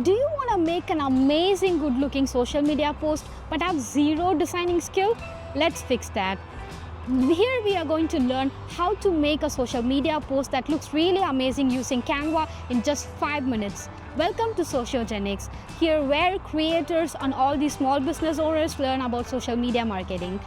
Do you want to make an amazing good looking social media post but have zero designing skill? Let's fix that. Here we are going to learn how to make a social media post that looks really amazing using Canva in just 5 minutes. Welcome to Sociogenix, here where creators and all these small business owners learn about social media marketing.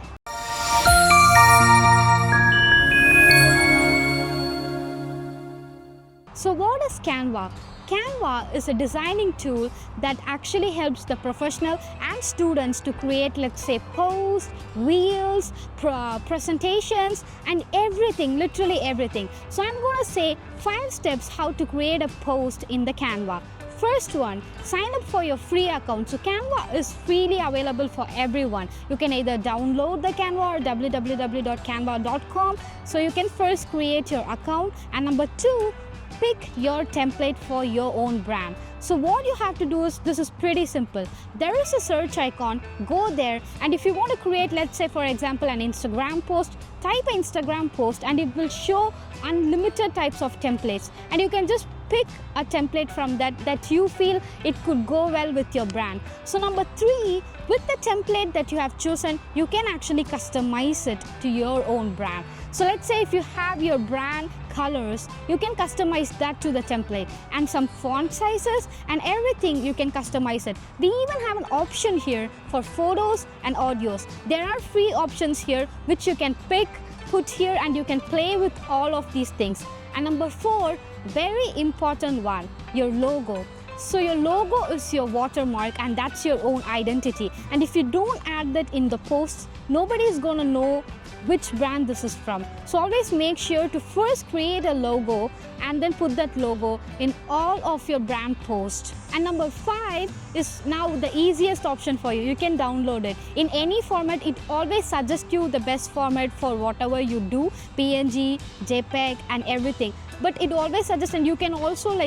So what is Canva? Canva is a designing tool that actually helps the professional and students to create, let's say, posts, reels, presentations, and everything, literally everything. So I'm going to say 5 steps how to create a post in the Canva. First one, sign up for your free account. So Canva is freely available for everyone. You can either download the Canva or www.canva.com. So you can first create your account, and number 2, pick your template for your own brand. So what you have to do is, this is pretty simple. There is a search icon, go there, and if you want to create, let's say for example, an Instagram post, type Instagram post and it will show unlimited types of templates, and you can just pick a template from that you feel it could go well with your brand. So number 3, with the template that you have chosen, you can actually customize it to your own brand. So let's say if you have your brand colors, you can customize that to the template, and some font sizes and everything you can customize it. We even have an option here for photos and audios. There are free options here which you can pick, put here, and you can play with all of these things. And number 4, very important one, your logo. So your logo is your watermark, and that's your own identity. And if you don't add that in the posts, nobody is going to know which brand this is from. So always make sure to first create a logo and then put that logo in all of your brand posts. And number 5 is now the easiest option for you. You can download it in any format. It always suggests you the best format for whatever you do, PNG, JPEG, and everything. But it always suggests, and you can also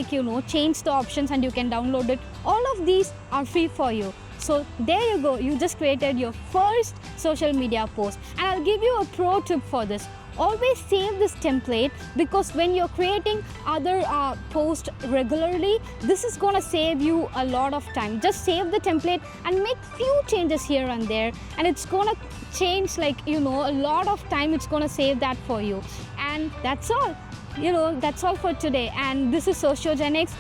change the options and you can download it. All of these are free for you. So there you go, you just created your first social media post. And I'll give you a pro tip for this. Always save this template, because when you're creating other posts regularly, this is going to save you a lot of time. Just save the template and make few changes here and there, and it's going to change a lot of time. It's going to save that for you. And that's all. That's all for today. And this is Sociogenix.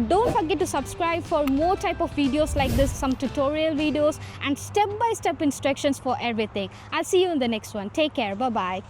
Don't forget to subscribe for more type of videos like this, some tutorial videos and step-by-step instructions for everything. I'll see you in the next one. Take care. Bye-bye.